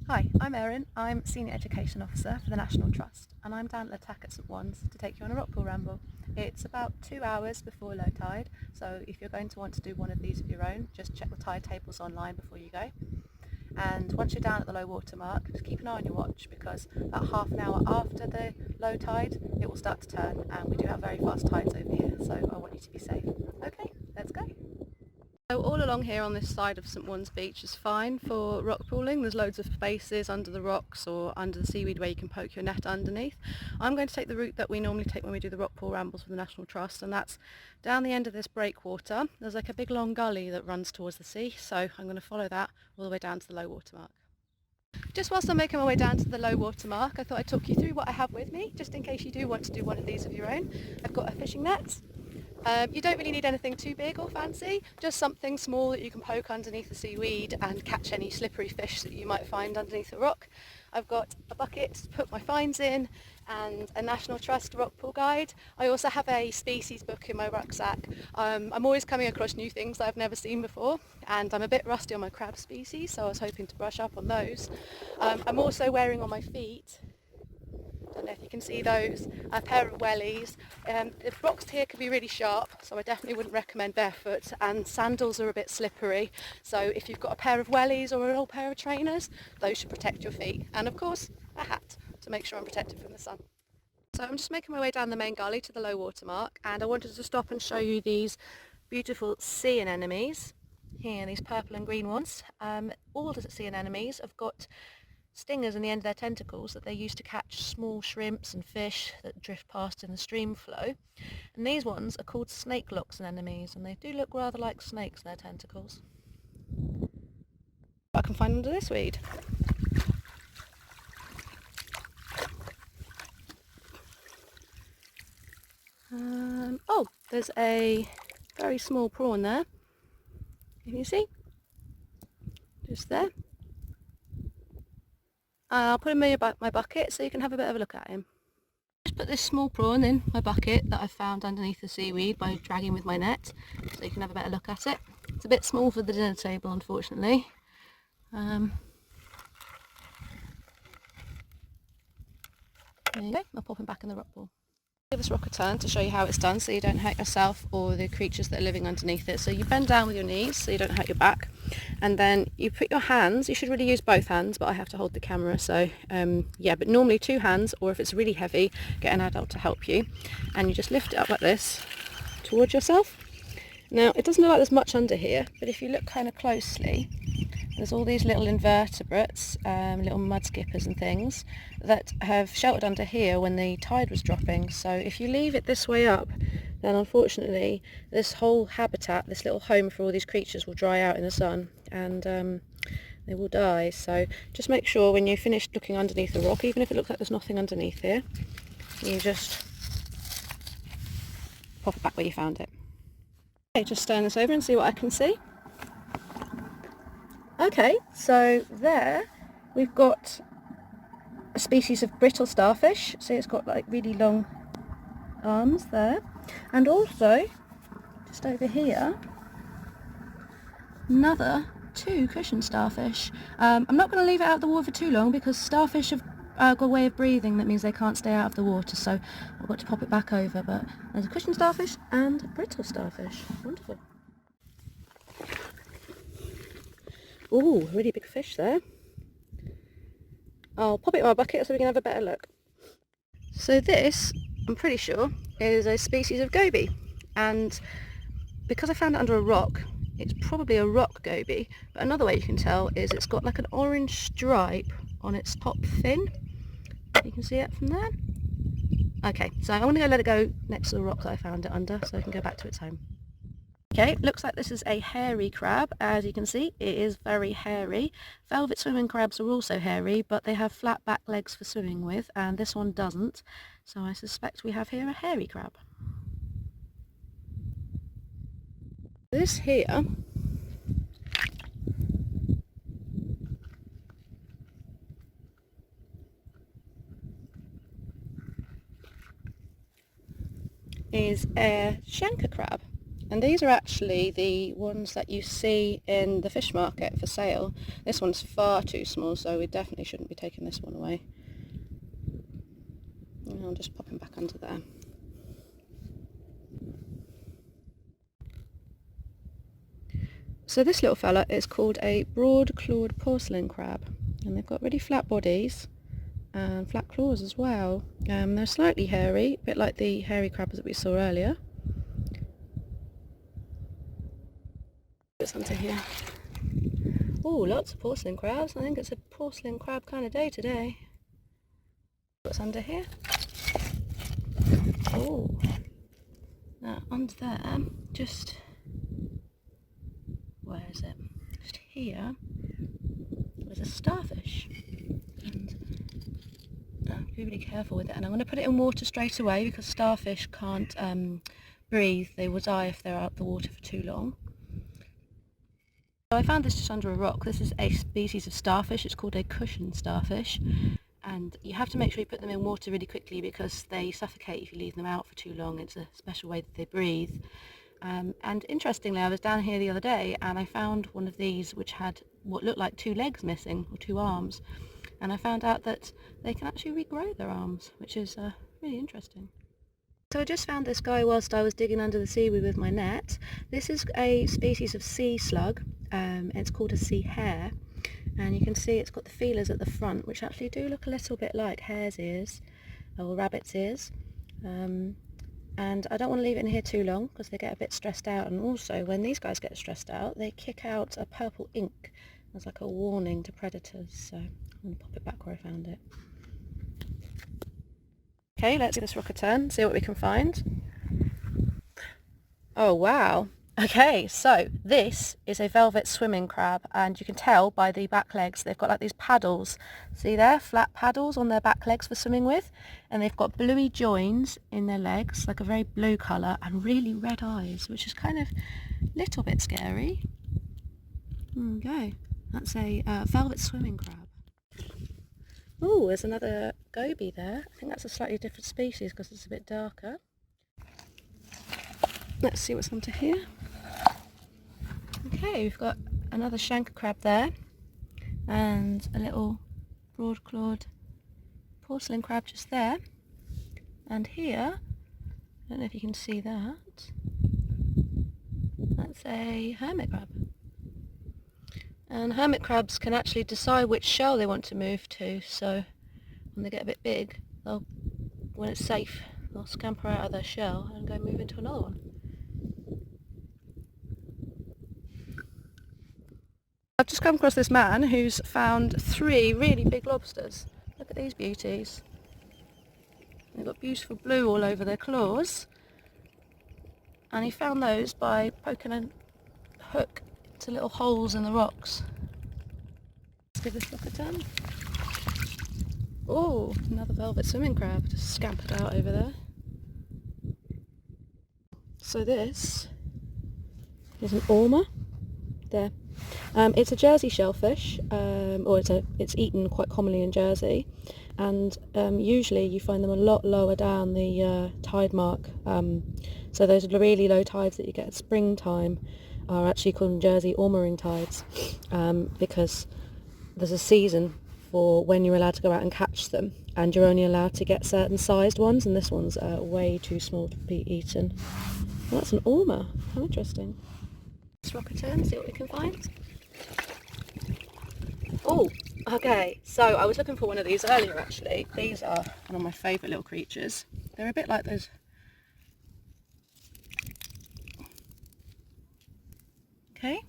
Hi, I'm Erin. I'm Senior Education Officer for the National Trust, and I'm down at the Tack at St Ones to take you on a Rockpool Ramble. It's about 2 hours before low tide, so if you're going to want to do one of these of your own, just check the tide tables online before you go. And once you're down at the low water mark, just keep an eye on your watch, because about half an hour after the low tide, it will start to turn, and we do have very fast tides over here, so I want you to be safe. Okay, let's go. So all along here on this side of St One's Beach is fine for rock pooling. There's loads of spaces under the rocks or under the seaweed where you can poke your net underneath. I'm going to take the route that we normally take when we do the Rockpool Rambles for the National Trust, and that's down the end of this breakwater. There's like a big long gully that runs towards the sea, so I'm going to follow that all the way down to the low water mark. Just whilst I'm making my way down to the low water mark, I thought I'd talk you through what I have with me, just in case you do want to do one of these of your own. I've got a fishing net. You don't really need anything too big or fancy, just something small that you can poke underneath the seaweed and catch any slippery fish that you might find underneath a rock. I've got a bucket to put my finds in and a National Trust rock pool guide. I also have a species book in my rucksack. I'm always coming across new things that I've never seen before, and I'm a bit rusty on my crab species, so I was hoping to brush up on those. I'm also wearing on my feet, I don't know if you can see those, a pair of wellies. The rocks here can be really sharp, so I definitely wouldn't recommend barefoot, and sandals are a bit slippery, so if you've got a pair of wellies or an old pair of trainers, those should protect your feet, and of course a hat to make sure I'm protected from the sun. So I'm just making my way down the main gully to the low water mark, and I wanted to stop and show you these beautiful sea anemones here, these purple and green ones. All the sea anemones have got stingers in the end of their tentacles that they use to catch small shrimps and fish that drift past in the stream flow. And these ones are called snake locks anemones, and they do look rather like snakes in their tentacles. I can find under this weed. Oh, there's a very small prawn there. Can you see? Just there. I'll put him in my bucket so you can have a bit of a look at him. Just put this small prawn in my bucket that I found underneath the seaweed by dragging with my net, so you can have a better look at it. It's a bit small for the dinner table, unfortunately. There you go, I'll pop him back in the rock pool. Give this rock a turn to show you how it's done so you don't hurt yourself or the creatures that are living underneath it. So you bend down with your knees so you don't hurt your back, and then you put your hands, you should really use both hands, but I have to hold the camera, so yeah, but normally 2 hands, or if it's really heavy, get an adult to help you, and you just lift it up like this towards yourself. Now it doesn't look like there's much under here, but if you look kind of closely, there's all these little invertebrates, little mud skippers and things that have sheltered under here when the tide was dropping. So if you leave it this way up, then unfortunately this whole habitat, this little home for all these creatures, will dry out in the sun, and they will die. So just make sure when you finish looking underneath the rock, even if it looks like there's nothing underneath here, you just pop it back where you found it. Okay, just turn this over and see what I can see. Okay, so there we've got a species of brittle starfish. See, it's got like really long arms there, and also just over here another 2 cushion starfish. I'm not going to leave it out of the water for too long because starfish have got a way of breathing that means they can't stay out of the water, so I've got to pop it back over. But there's a cushion starfish and a brittle starfish. Wonderful. Ooh, really big fish there. I'll pop it in my bucket so we can have a better look. So this, I'm pretty sure, is a species of goby, and because I found it under a rock, it's probably a rock goby, but another way you can tell is it's got like an orange stripe on its top fin. You can see it from there. Okay, so I'm going to go let it go next to the rock that I found it under so I can go back to its home. Okay, looks like this is a hairy crab. As you can see, it is very hairy. Velvet swimming crabs are also hairy, but they have flat back legs for swimming with, and this one doesn't. So I suspect we have here a hairy crab. This here is a Chancre crab, And these are actually the ones that you see in the fish market for sale. This one's far too small, so we definitely shouldn't be taking this one away. And I'll just pop him back under there. So this little fella is called a broad-clawed porcelain crab, and they've got really flat bodies and flat claws as well. They're slightly hairy, a bit like the hairy crabs that we saw earlier. What's under here? Oh, lots of porcelain crabs. I think it's a porcelain crab kind of day today. What's under here? Oh, now under there, just, where is it? Just here, there's a starfish. And be really careful with it. And I'm going to put it in water straight away because starfish can't breathe. They will die if they're out the water for too long. So I found this just under a rock. This is a species of starfish. It's called a cushion starfish. And you have to make sure you put them in water really quickly because they suffocate if you leave them out for too long. It's a special way that they breathe. And interestingly, I was down here the other day and I found one of these which had what looked like 2 legs missing, or 2 arms. And I found out that they can actually regrow their arms, which is really interesting. So I just found this guy whilst I was digging under the seaweed with my net. This is a species of sea slug. It's called a sea hare. And you can see it's got the feelers at the front, which actually do look a little bit like hare's ears, or rabbit's ears. And I don't want to leave it in here too long because they get a bit stressed out. And also, when these guys get stressed out, they kick out a purple ink as like a warning to predators. So I'm going to pop it back where I found it. Okay, let's give this rock a turn, see what we can find. Oh wow! Okay, so this is a velvet swimming crab, and you can tell by the back legs they've got like these paddles. See there, flat paddles on their back legs for swimming with, and they've got bluey joins in their legs, like a very blue colour, and really red eyes, which is kind of a little bit scary. There we go. That's a velvet swimming crab. Oh, there's another goby there. I think that's a slightly different species because it's a bit darker. Let's see what's under here. Okay, we've got another Chancre crab there and a little broad-clawed porcelain crab just there. And here, I don't know if you can see that, that's a hermit crab. And hermit crabs can actually decide which shell they want to move to, so when they get a bit big, when it's safe, they'll scamper out of their shell and go move into another one. I've just come across this man who's found 3 really big lobsters. Look at these beauties. They've got beautiful blue all over their claws. And he found those by poking a hook to little holes in the rocks. Let's give this rock a turn. Oh, another velvet swimming crab just scampered out over there. So this is an ormer. There. It's a Jersey shellfish, or it's eaten quite commonly in Jersey, and usually you find them a lot lower down the tide mark. So those really low tides that you get at springtime are actually called in Jersey ormering tides, because there's a season for when you're allowed to go out and catch them, and you're only allowed to get certain sized ones, and this one's way too small to be eaten. Well, that's an ormer. How interesting. Let's rock a turn, see what we can find. Oh, okay, so I was looking for one of these earlier actually. These are one of my favourite little creatures. They're a bit like those. Okay,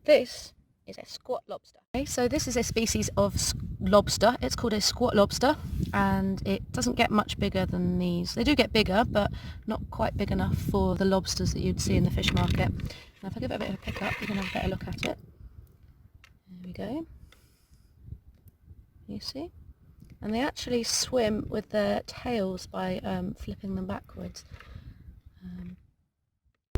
this is a squat lobster. Okay, so this is a species of lobster. It's called a squat lobster, and it doesn't get much bigger than these. They do get bigger, but not quite big enough for the lobsters that you'd see in the fish market. Now if I give it a bit of a pick up, you can have a better look at it. There we go. You see? And they actually swim with their tails by flipping them backwards.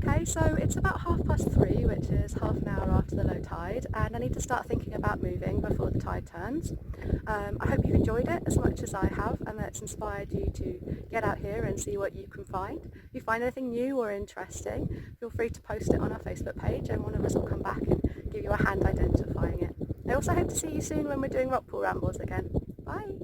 Okay, Okay, so it's about 3:30, which is half an hour after the low tide, and I need to start thinking about moving before the tide turns. I hope you've enjoyed it as much as I have, and that it's inspired you to get out here and see what you can find. If you find anything new or interesting, feel free to post it on our Facebook page, and one of us will come back and give you a hand identifying it. I also hope to see you soon when we're doing Rockpool Rambles again. Bye!